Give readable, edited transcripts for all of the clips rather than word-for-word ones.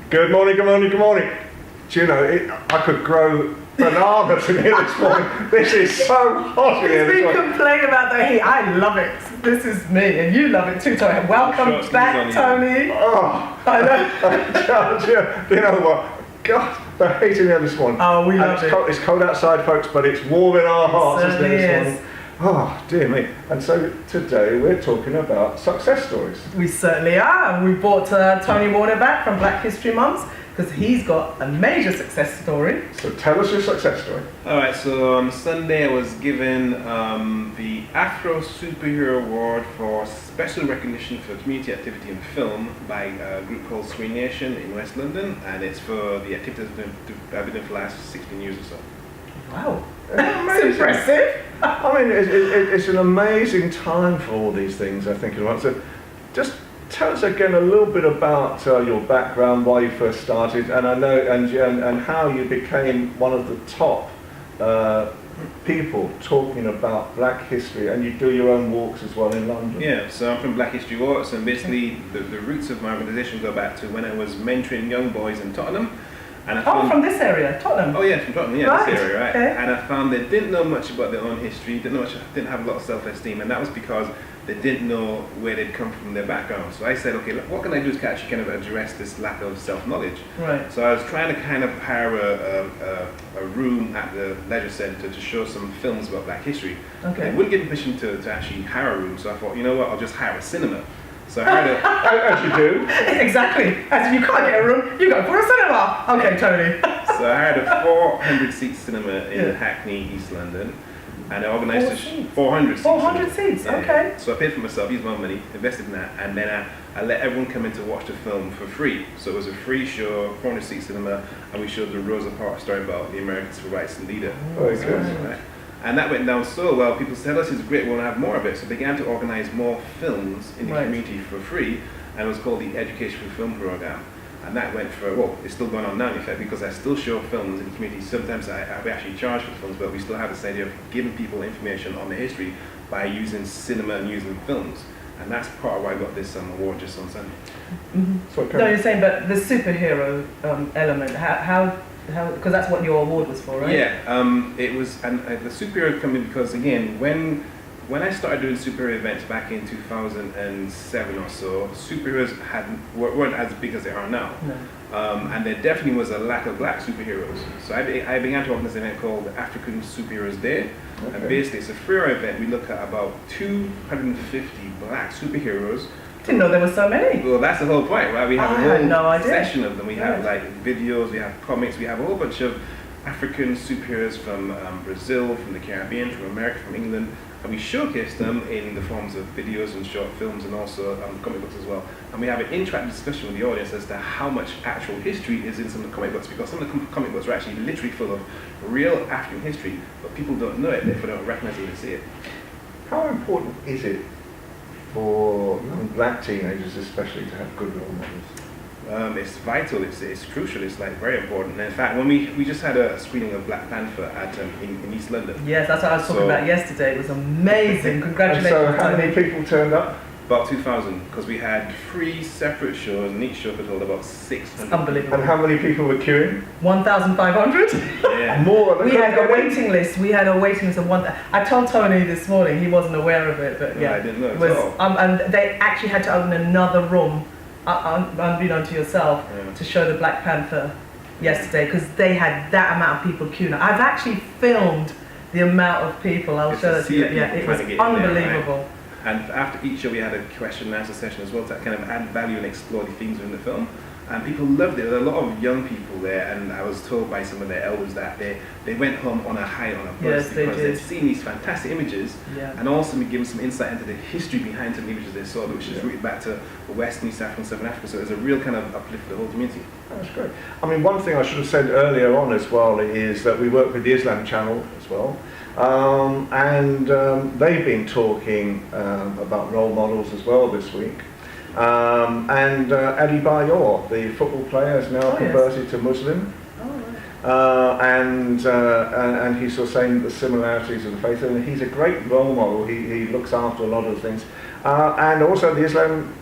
Good morning, good morning, good morning. Do you know, I could grow bananas in here this morning. This is so hot in here this We morning. complain about the heat. I love it. This is me, and you love it too, Tony. Welcome back, Tony. Oh, I know. you know what? God, the heat in here this morning. Oh, we And love it. It's cold outside, folks, but it's warm in our hearts, isn't it, certainly this is. morning? Oh, dear me. And so today we're talking about success stories. We certainly are. We brought Tony Warner back from Black History Month because he's got a major success story. So tell us your success story. Alright, so on Sunday I was given the Afro Superhero Award for Special Recognition for Community Activity in Film by a group called Screen Nation in West London, and it's for the activities I've been doing for the last 16 years or so. Wow. That's impressive. I mean, it's an amazing time for all these things, I think. So just tell us again a little bit about your background, why you first started, and I know, and how you became one of the top people talking about Black history, and you do your own walks as well in London. Yeah, so I'm from Black History Walks, and basically the roots of my organisation go back to when I was mentoring young boys in Tottenham. And I found, from this area, Tottenham. Oh yeah, from Tottenham, yeah, Right, this area, right? okay. And I found they didn't know much about their own history, didn't have a lot of self-esteem, and that was because they didn't know where they'd come from, their background. So I said, okay, look, what can I do to actually kind of address this lack of self-knowledge? Right. So I was trying to kind of hire a room at the leisure centre to show some films about Black history. Okay. They wouldn't give me permission to actually hire a room, so I thought, you know what, I'll just hire a cinema. So I hired a As you do. Exactly. As you can't get a room, you go for a cinema. Okay, Tony. So I hired a 400-seat cinema in Yeah. Hackney, East London, and I organised 400 seats. 400 seats. 400 seats, Yeah, okay. yeah. So I paid for myself, used my money, invested in that, and then I let everyone come in to watch the film for free. So it was a free show, 400-seat cinema, and we showed the Rosa Parks story about the American Civil Rights leader. Very good. Right. And that went down so well, people said, this is great, we want to have more of it. So began to organise more films in the Right. community for free, and it was called the Education for Film Programme. And that went for, well, it's still going on now in fact, because I still show films in the community. Sometimes I actually charge for the films, but we still have this idea of giving people information on the history by using cinema and using films. And that's part of why I got this award just on Sunday. Mm-hmm. So, okay. No, you're saying, but the superhero element, how, because that's what your award was for, right? Yeah, it was, and the superhero coming because again, when I started doing superhero events back in 2007 or so, superheroes weren't as big as they are now. No. And there definitely was a lack of Black superheroes. So I began to organize an event called the African Superheroes Day. Okay. And basically it's a free event. We look at about 250 Black superheroes. Didn't know there were so many. Well, that's the whole point, right? We have I a had whole no idea. session of them. We have Right. like videos, we have comics, we have a whole bunch of African superheroes from Brazil, from the Caribbean, from America, from England, and we showcase them in the forms of videos and short films and also comic books as well. And we have an interactive discussion with the audience as to how much actual history is in some of the comic books, because some of the comic books are actually literally full of real African history, but people don't know it, therefore don't recognize it when they see it. How important is it for young Black teenagers especially to have good role models? It's vital, it's crucial, it's like very important. And in fact, when we just had a screening of Black Panther at in East London. Yes, that's what I was talking about yesterday. It was amazing. And Congratulations, so how Tony. many people turned up? About 2,000, because we had 3 separate shows, and each show could hold about 600. Unbelievable. And how many people were queuing? 1,500? Yeah. More than We had a could get in. waiting list. We had a waiting list of one. I told Tony this morning. He wasn't aware of it, but No, yeah, I didn't know it at was. all. And they actually had to open another room, unbeknown to yourself, Yeah. to show the Black Panther yesterday because they had that amount of people queuing. I've actually filmed the amount of people. I'll It's show to that to see you. it, Yeah, people it was trying to get in there, right? unbelievable. And after each show, we had a question and answer session as well to kind of add value and explore the themes within the film. And people loved it. There were a lot of young people there, and I was told by some of their elders that they went home on a high on a buzz Yes, they because did. they'd seen these fantastic images, Yeah. and also be given some insight into the history behind some images they saw, which is Yeah. rooted back to West and East Africa and Southern Africa. So it was a real kind of uplift for the whole community. That's great. I mean, one thing I should have said earlier on as well is that we work with the Islam Channel as well. They've been talking about role models as well this week. Ali Bayor, the football player, is now converted to Muslim. And he's sort of saying the similarities of the faith, and he's a great role model. He looks after a lot of things. And also the Islam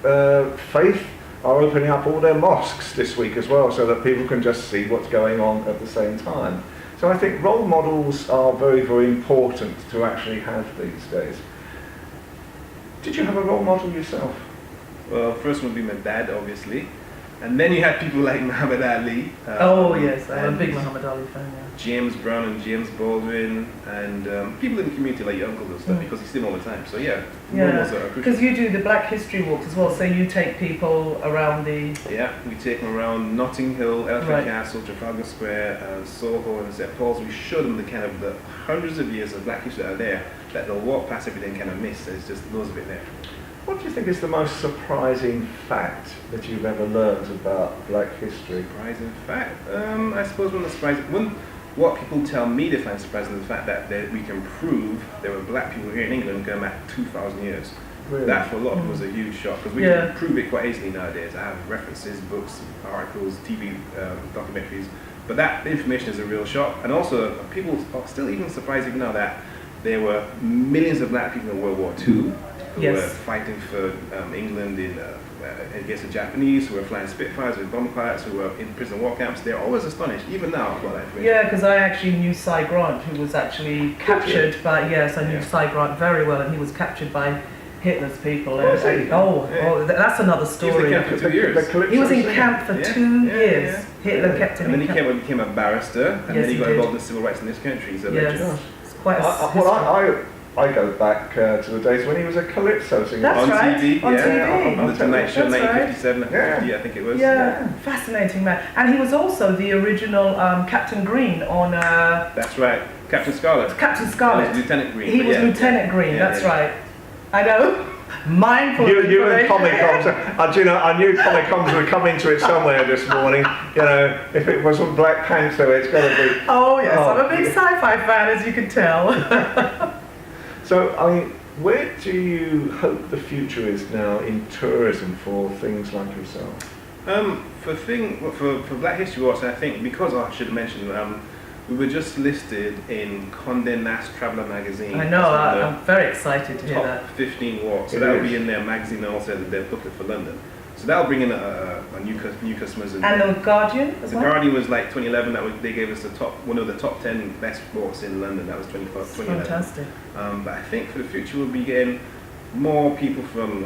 faith are opening up all their mosques this week as well, so that people can just see what's going on at the same time. So I think role models are very, very important to actually have these days. Did you have a role model yourself? Well, first one would be my dad, obviously. And then you had people like Muhammad Ali. Yes, I'm a big Muhammad Ali fan, yeah. James Brown and James Baldwin, and people in the community like your uncle and stuff, because you see them all the time. So yeah, because you do the Black History walks as well, so you take people around the... Yeah, we take them around Notting Hill, Elephant Castle, Trafalgar Square, Soho and St Paul's. We show them the kind of the hundreds of years of Black history that are there, that they'll walk past every day and kind of miss. There's just loads of it there. What do you think is the most surprising fact that you've ever learned about Black history? Surprising fact? I suppose what people tell me they find surprising is the fact that we can prove there were black people here in England going back 2,000 years. Really? That for a lot of people was a huge shock, because we can prove it quite easily nowadays. I have references, books, articles, TV documentaries, but that information is a real shock. And also, people are still even surprised even now that there were millions of black people in World War II who were fighting for England against the Japanese, who were flying Spitfires with bomb pilots, who were in prison war camps. They're always astonished, even now, about that information. Yeah, because I actually knew Cy Grant, who was actually captured by, I knew Cy Grant very well, and he was captured by Hitler's people. That's another story. He was in camp for 2 years. He was in camp for 2 years. Hitler kept him in camp. And then he became a barrister, and then he got involved in civil rights in this country. So it's quite a I go back to the days when he was a calypso singer. That's on right. TV, on TV. On the Tonight Show, That's 1957, right. 50, I think it was. Yeah, fascinating man. And he was also the original Captain Green on... That's right, Captain Scarlet. Captain Scarlet. Was Lieutenant Green. He was Lieutenant Green, that's right. I know. Mindful. You and Comic Cons. I knew Comic Cons would come into it somewhere this morning. You know, if it wasn't Black Panther, it's got to be... Oh yes, I'm a big sci-fi fan, as you can tell. So, I mean, where do you hope the future is now in tourism for things like yourself? For Black History Walks, I think, because I should mention, we were just listed in Condé Nast Traveller magazine. I know, I'm very excited to hear that. Top 15 walks, so that'll be in their magazine and also their booklet for London. So that'll bring in a new customers. And the Guardian as well? The Guardian was like 2011, they gave us one of the top 10 best walks in London, that was 2011. Fantastic. But I think for the future we'll be getting more people from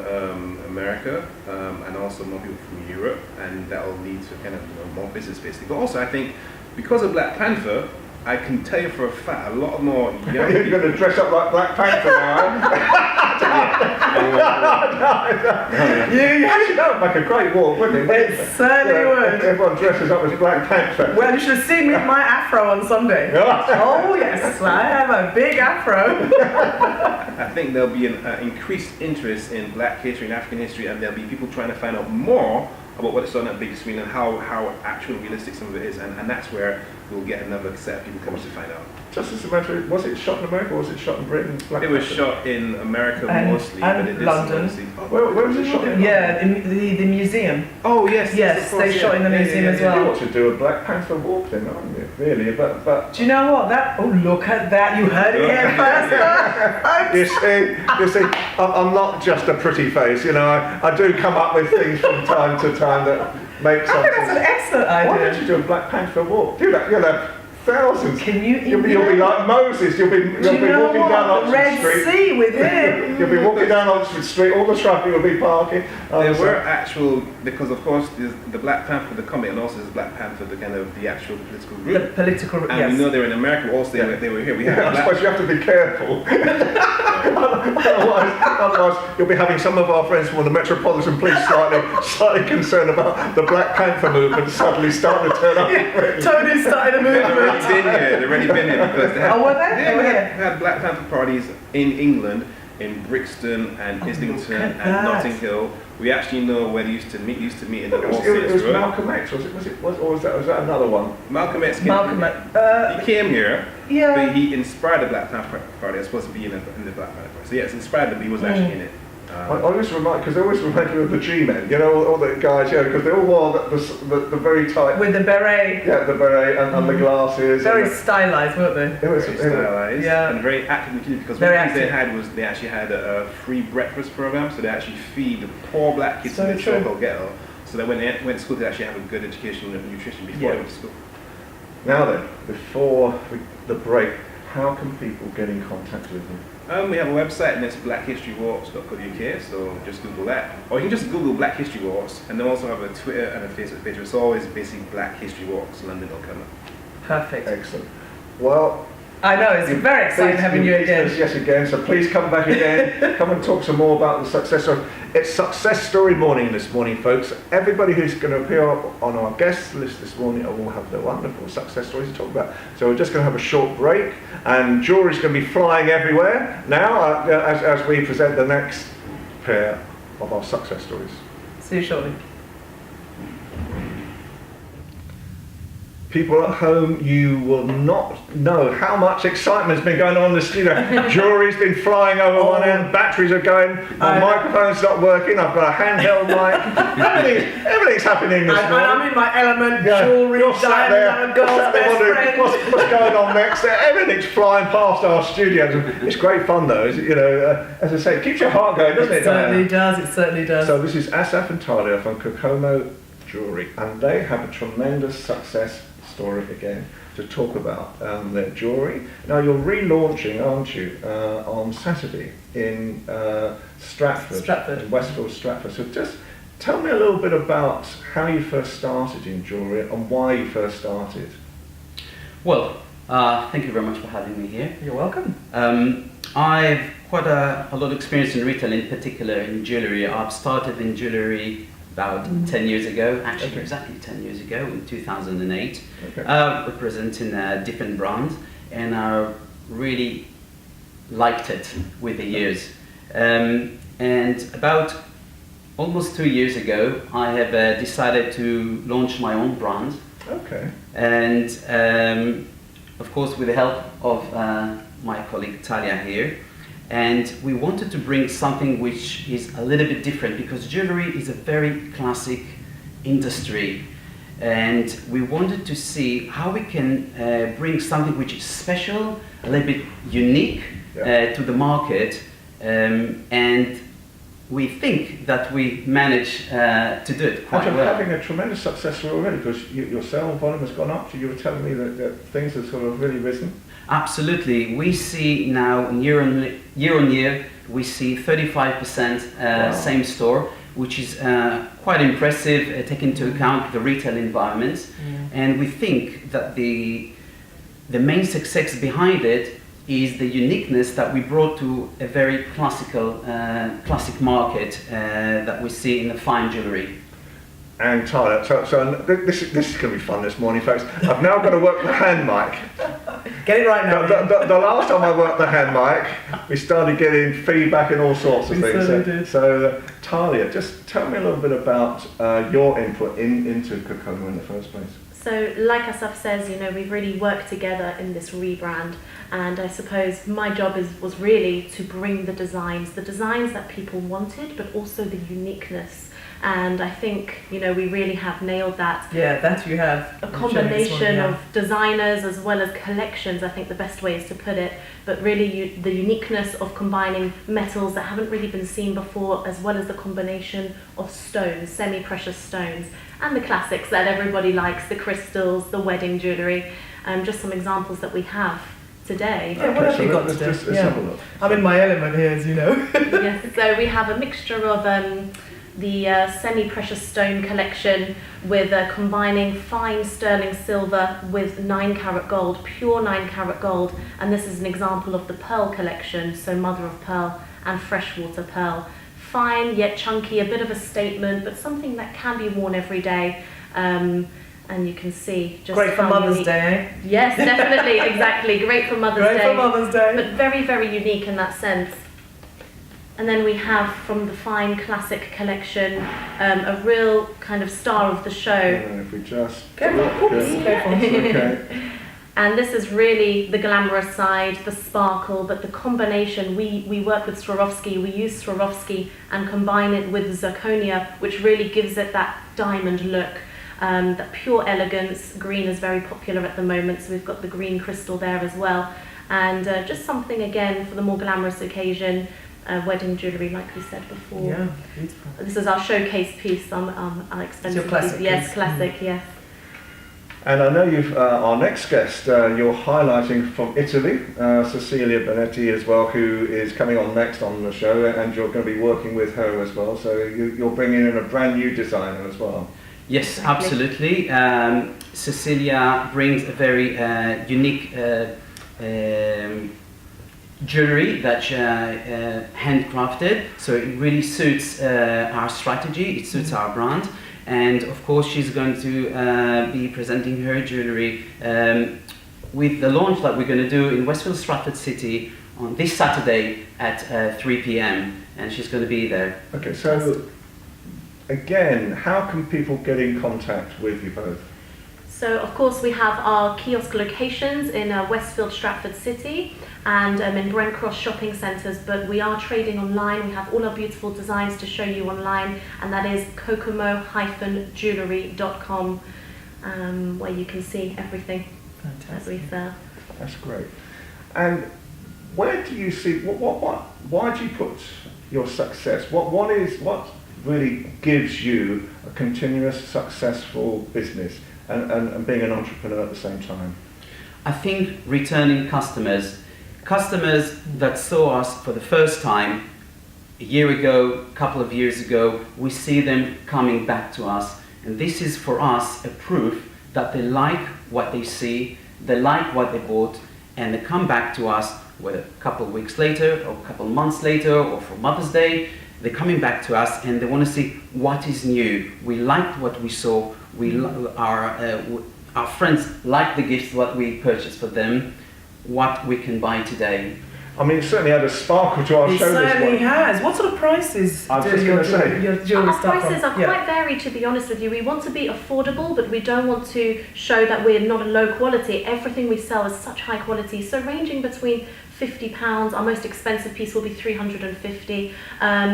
America and also more people from Europe, and that will lead to kind of more business basically. But also I think because of Black Panther, I can tell you for a fact a lot more young You're people. going to dress up like Black Panther now. You actually that would make a great walk, wouldn't it? It certainly would. Everyone dresses up as Black Panther. Well, you should have seen me with my afro on Sunday. Oh yes, I have a big afro. I think there'll be an increased interest in Black history and African history, and there'll be people trying to find out more about what it's on that big screen and how actual realistic some of it is, and that's where we'll get another set of people coming to find out. Just as a matter of, was it shot in America or was it shot in Britain? It was shot in America mostly, and but it did London. Where was it shot in? Yeah, in the museum. Oh yes, yes, they shot in the museum as well. You ought to do a Black Panther walk then, aren't you? Really, but. Do you know what? Oh, look at that! You heard it here first. You see, I'm not just a pretty face. You know, I do come up with things from time to time that make sense. I think that's an excellent idea. Why don't you do a Black Panther walk? Do that, you know. Thousands. Can you? You'll be like Moses. You'll be walking down Oxford Street. Red Sea with him. You'll be walking down Oxford Street. All the traffic will be parking. There were actual, because of course there's the Black Panther, the comic, and also there's Black Panther, the kind of the actual political group. The political, and yes. we know they're in America. But also they were here. We have. I suppose you have to be careful. otherwise, you'll be having some of our friends from the Metropolitan Police slightly concerned about the Black Panther movement suddenly starting to turn up. Tony's starting a movement. They've already been here because they had, were they? Yeah, we had Black Panther parties in England, in Brixton and Islington and Notting Hill. We actually know where they used to meet. They used to meet in the All It was Road. Malcolm X, or was that another one? Malcolm X. He came here. Yeah. But he inspired the Black Panther party. It's supposed to be in the Black Panther party. So yes, inspired them. He was actually in it. I always remind you of the G-men, you know, all the guys, because they all wore the very tight... With the beret. Yeah, the beret and the glasses. Very stylised, weren't they? It was stylised and very active in the community, because one of the things they had was they actually had a free breakfast program, so they actually feed the poor black kids in the so-called ghetto. So they went to school to actually have a good education and nutrition before they went to school. Now then, before the break, how can people get in contact with you? We have a website and it's blackhistorywalks.co.uk, so just Google that. Or you can just Google Black History Walks, and they also have a Twitter and a Facebook page. It's always basically Black History Walks, London.com. Perfect. Excellent. Well, I know, it's very exciting having you again. Yes, again. So please come back again. Come and talk some more about the success story. It's success story morning this morning, folks. Everybody who's going to appear on our guest list this morning will have their wonderful success stories to talk about. So we're just going to have a short break, and jewellery's going to be flying everywhere now as we present the next pair of our success stories. See you shortly. People at home, you will not know how much excitement's been going on in the studio. Jewellery's been flying over one end, batteries are going, my microphone's not working, I've got a handheld mic. Everything's happening this morning. I'm in my element, jewellery, diamond, gold, best friend. What's going on next? Everything's flying past our studios. It's great fun though, as I say, it keeps your heart going, doesn't it? It certainly does. So this is Asaf and Talia from Kokomo Jewellery, and they have a tremendous success story again to talk about their jewellery. Now you're relaunching, aren't you, on Saturday in Stratford, in Westfield, Stratford. So just tell me a little bit about how you first started in jewellery and why you first started. Well, thank you very much for having me here. You're welcome. I've quite a lot of experience in retail, in particular in jewellery. I've started in jewellery about 10 years ago, actually exactly 10 years ago, in 2008, representing different brands, and I really liked it with the years. And about almost 2 years ago, I have decided to launch my own brand. Okay. And of course with the help of my colleague Talia here. And we wanted to bring something which is a little bit different, because jewellery is a very classic industry, and we wanted to see how we can bring something which is special, a little bit unique to the market, and we think that we managed to do it quite well. Having a tremendous success story already, because your sales volume has gone up. You were telling me that things have sort of really risen. Absolutely. We see now year on year, we see 35% same store, which is quite impressive, taking into account the retail environment. And we think that the main success behind it is the uniqueness that we brought to a very classic market that we see in the fine jewellery. And Talia, so this is going to be fun this morning, folks. I've now got to work the hand mic. Get it right now. The last time I worked the hand mic, we started getting feedback and all sorts of things. So Talia, just tell me a little bit about your input into Kokomo in the first place. So, like Asaf says, we've really worked together in this rebrand, and I suppose my job was really to bring the designs that people wanted, but also the uniqueness. And I think, we really have nailed that. Yeah, that you have. A combination of designers as well as collections, I think the best way is to put it. But really the uniqueness of combining metals that haven't really been seen before, as well as the combination of stones, semi-precious stones, and the classics that everybody likes, the crystals, the wedding jewellery. Just some examples that we have today. Yeah, what have you got today? Let's have a look. I'm in my element here, as you know. Yes, so we have a mixture of the semi-precious stone collection with combining fine sterling silver with 9-carat gold, pure 9-carat gold, and this is an example of the pearl collection, so mother of pearl and freshwater pearl. Fine yet chunky, a bit of a statement, but something that can be worn every day. And you can see just great for Mother's Day, eh? Yes, definitely, exactly. Great for Mother's Day. Great for Mother's Day. But very, very unique in that sense. And then we have from the fine classic collection a real kind of star of the show. And if we just And this is really the glamorous side, the sparkle, but the combination. We work with Swarovski. We use Swarovski and combine it with zirconia, which really gives it that diamond look. That pure elegance. Green is very popular at the moment, so we've got the green crystal there as well. And just something again for the more glamorous occasion. wedding jewellery, like we said before. Yeah, beautiful. This is our showcase piece. I'll extend It's your classic Yes, piece. classic. Yes. And I know you've, our next guest, you're highlighting from Italy, Cecilia Benetti as well, who is coming on next on the show, and you're going to be working with her as well. So you're bringing in a brand new designer as well. Yes, Exactly. absolutely. Cecilia brings a very unique jewelry that's handcrafted, so it really suits our strategy, it suits our brand. And of course, she's going to be presenting her jewellery with the launch that we're going to do in Westfield Stratford City on this Saturday at 3 p.m. And she's going to be there. Okay, so again, how can people get in contact with you both? So of course we have our kiosk locations in Westfield Stratford City and in Brent Cross shopping centres, but we are trading online. We have all our beautiful designs to show you online, and that is Kokomo-Jewellery.com, where you can see everything that Fantastic. we sell. That's great. And where do you see, why do you put your success? What really gives you a continuous successful business and being an entrepreneur at the same time? I think returning customers that saw us for the first time a year ago, a couple of years ago, we see them coming back to us. And this is for us a proof that they like what they see, they like what they bought, and they come back to us whether a couple of weeks later or a couple of months later or for Mother's Day. They're coming back to us and they want to see what is new. We liked what we saw. Our friends like the gifts that we purchased for them. What we can buy today. I mean, it certainly had a sparkle to our It show this certainly one. has. What sort of prices I was do just your, gonna say. your jewellery Our start prices from? are quite varied, to be honest with you. We want to be affordable, but we don't want to show that we're not a low quality. Everything we sell is such high quality, so ranging between £50, our most expensive piece will be £350,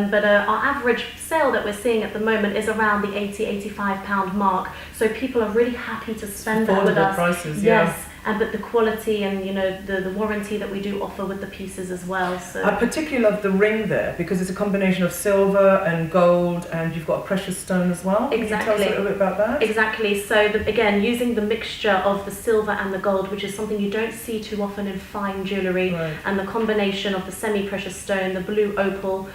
but our average sale that we're seeing at the moment is around the £80-85 mark, so people are really happy to spend that with Affordable us. prices, Yes, and but the quality and the warranty that we do offer with the pieces as well. So I particularly love the ring there because it's a combination of silver and gold, and you've got a precious stone as well. Can you tell us a Exactly. little bit about that? Exactly. So again, using the mixture of the silver and the gold, which is something you don't see too often in fine jewellery, Right. and the combination of the semi-precious stone, the blue opal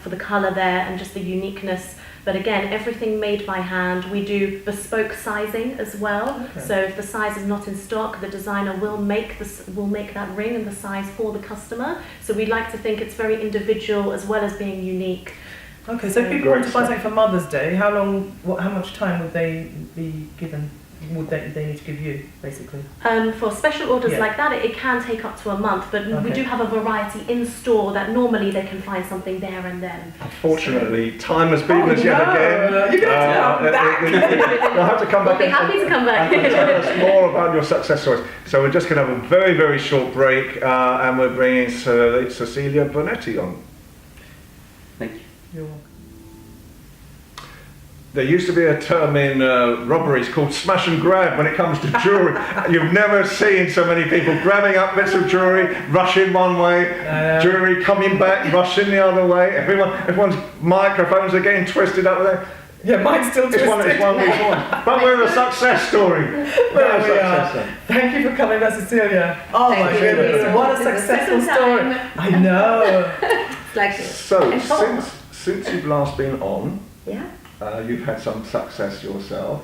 for the colour there, and just the uniqueness. But again, everything made by hand. We do bespoke sizing as well. Okay. So if the size is not in stock, the designer will make that ring and the size for the customer. So we like to think it's very individual as well as being unique. Okay, so if people Great want to buy stuff. something for Mother's Day, how much time would they be given? Would they need to give you, basically? For special orders Yeah. like that, it can take up to a month, but we Okay. do have a variety in store that normally they can find something there and then. Unfortunately, time has beaten us yet no. again. You're gonna have to come back. You'll have to come back We'll be happy to come back. and tell us more about your success stories. So we're just going to have a very, very short break, and we're bringing Cecilia Benetti on. Thank you. You're welcome. There used to be a term in robberies called smash and grab when it comes to jewellery. You've never seen so many people grabbing up bits of jewellery, rushing one way, jewellery coming back, rushing the other way. Everyone's microphones are getting twisted up there. Yeah, mine's still twisted. It's one of these ones. But we're a success story. There we are. Thank you for coming back, Cecilia. Oh Thank my you. goodness, what a This is the successful second story. time. I know. Like So and fun. since you've last been on, Yeah. you've had some success yourself.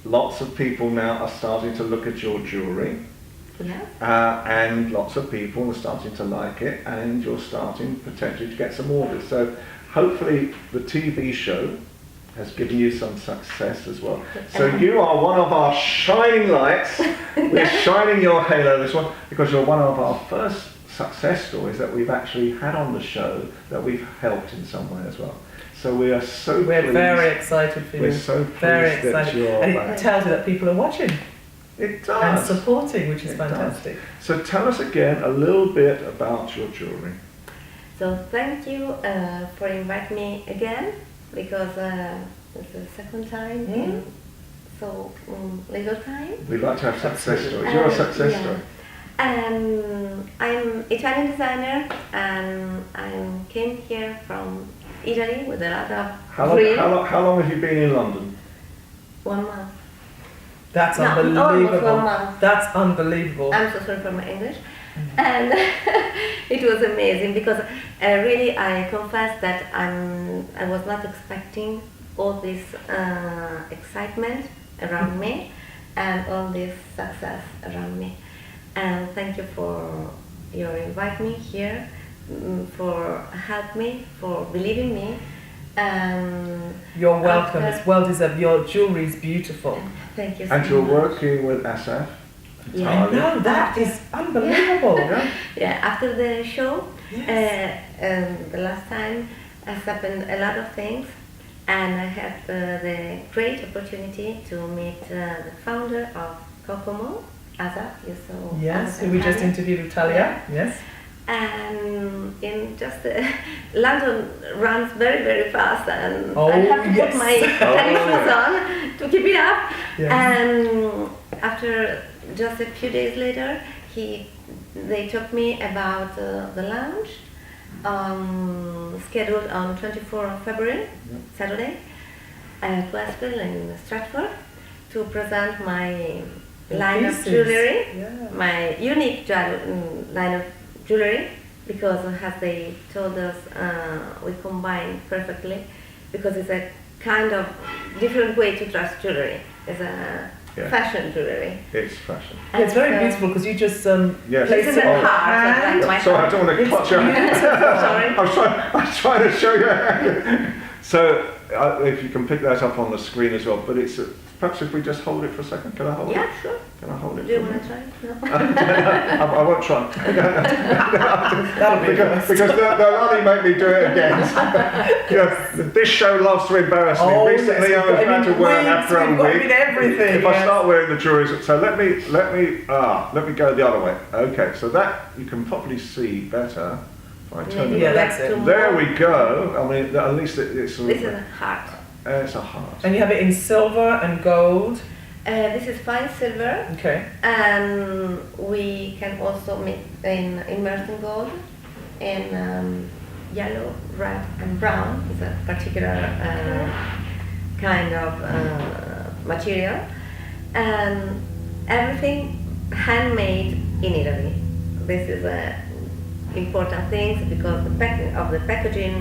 Lots of people now are starting to look at your jewellery, Yeah. and lots of people are starting to like it, and you're starting potentially to get some orders. So hopefully the TV show has given you some success as well. So you are one of our shining lights. We're shining your halo this one because you're one of our first success stories that we've actually had on the show that we've helped in some way as well. So we are so We're pleased. very excited for you. We're so pleased Very that excited. you're And it back. tells you that people are watching It and does. supporting, which is It does. fantastic. So tell us again a little bit about your jewellery. So thank you for inviting me again because it's the second time in so little time. We like to have success stories. You're a success yeah. story. I'm Italian designer, and I came here from Italy with a lot of dreams. How long have you been in London? 1 month. That's No, almost unbelievable. 1 month. That's unbelievable. I'm so sorry for my English. And it was amazing because really I confess that I was not expecting all this excitement around me and all this success around me. And thank you for your invite me here, for help me, for believing me. You're welcome. after- It's well deserved. Your jewelry is beautiful. Thank you so And you're much. working with Asaf. Yeah. I know, that is unbelievable. Yeah. Yeah, after the show, Yes. the last time has happened a lot of things, and I had the great opportunity to meet the founder of Kokomo, Asaf. You saw. Yes, Asaf who we just Talia. interviewed with Talia. Yes. And in just London runs very very fast, and Oh, I have to yes. put my tennis shoes on to keep it up. Yes. And after just a few days later, they took me about the lounge scheduled on 24th of February, Saturday, at Westfield in Stratford, to present my line of Pieces. jewellery, Yeah. my unique line of jewellery, because as they told us, we combine perfectly, because it's a kind of different way to dress jewellery. It's a Yeah. fashion jewellery. It's fashion. Yeah, it's very And, beautiful because you just Yes. place This is it a on the heart, hand. like my Sorry, I heart. don't want to It's clutch your hand. Sorry. I was trying to show you. So, if you can pick that up on the screen as well, but it's perhaps if we just hold it for a second. Can I hold Yeah, it? sure. Can I hold it? Do you for a want to minute? try? No. I won't try. That'll be because they'll only make me do it again. You know, this show loves to embarrass me. Oh, Recently, yes, I was I about to mean, wear an wigs, afro we've got wig. in everything, If I yes. start wearing the jewelry, so let me go the other way. Okay, so that you can probably see better. If I turn Maybe it. Yeah, that's like it. to There more- we go. I mean, at least it's sort This of is a heart. it's a heart. And you have it in silver and gold. This is fine silver, Okay. and we can also make in immersed gold, in yellow, red, and brown. It's a particular kind of material, and everything handmade in Italy. This is important thing because the packaging,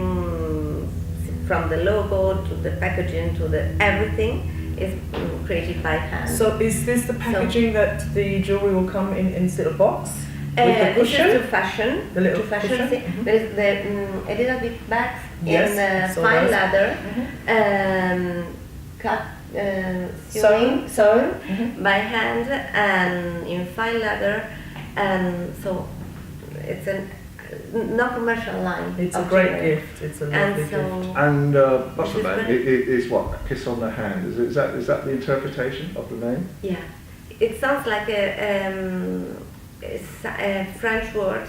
from the logo to the packaging to the everything, is created by hand. So is this the packaging that the jewelry will come in this little box? With the This cushion? is to fashion. The little to fashion. cushion? See, Mhm. there is the a little bit bags Yes, in so fine those. leather, cut, sewn Mhm. by hand and in fine leather, and so it's a no commercial line. It's a of great jewelry. gift. It's a lovely And gift. so And This is Baisesmamain very- is what? A kiss on the hand. Is that the interpretation of the name? yeah, it sounds like a French word,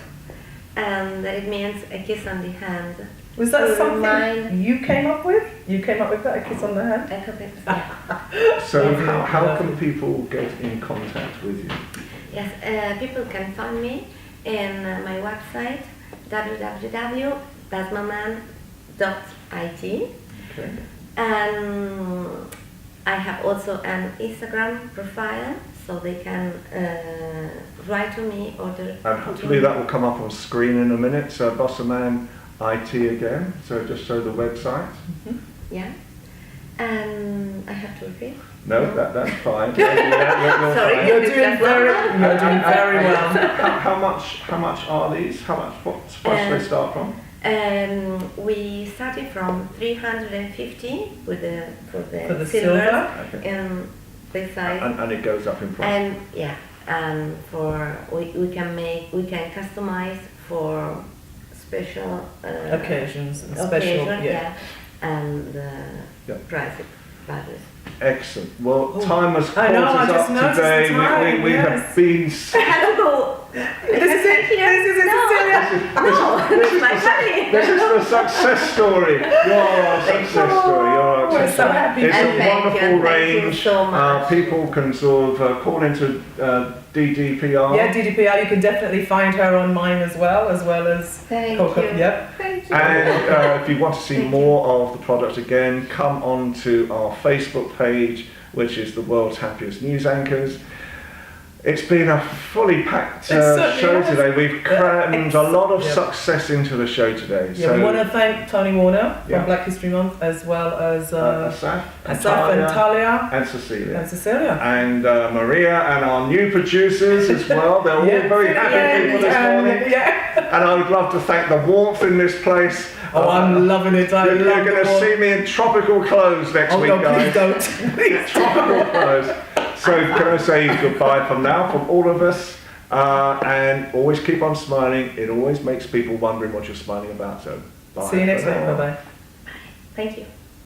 and that it means a kiss on the hand. Was that to something remind- you came up with? You came up with that, a kiss on the hand? A couple of- yeah. So Lovely, how lovely. can people get in contact with you? Yes, people can find me in my website www.baisesmamain.it, Okay. and I have also an Instagram profile, so they can write to me or And hopefully that will come up on screen in a minute. So Baisesmamain IT again. So just show the website. yeah. And I have to repeat. No, that's fine. You're Sorry. fine. You're doing very well. How much are these? What price do they start from? We started from 350 for the For the silver silver. Okay. in this size. And it goes up in price. And yeah, and we can customize for special Occasions and special. occasion, Yeah. and Yeah. price values. Excellent. Well, Oh, time has I know, caught I us just up noticed today. the time, We yes. have been. I have to go. This is it. This is it, No. Cecilia. It's my family. This is the success story. You're our success story. You're our We're success so story. happy. It's And a thank wonderful you, thank you range. so much. People can sort of call into DDPR. Yeah, DDPR, you can definitely find her on mine as well as Thank Coco. you. Yep. Thank you. And if you want to see more of the product again, come on to our Facebook page, which is the world's happiest news anchors. It's been a fully packed certainly show has. today. We've crammed a lot of Yeah. success into the show today. Yeah, we want to thank Tony Warner Yeah. from Black History Month, as well as Asaf Asaf and Talia and Cecilia. and Cecilia. And Maria and our new producers as well. They're all Yeah. very happy people this morning. Yeah. And I would love to thank the warmth in this place. Oh, I'm loving it. I You're love going it to all. see me in tropical clothes next Oh week, no, guys. please don't. Please Tropical clothes. So can I say goodbye from now from all of us? And always keep on smiling. It always makes people wondering what you're smiling about. So bye. See you next for week. now. Bye bye. Thank you.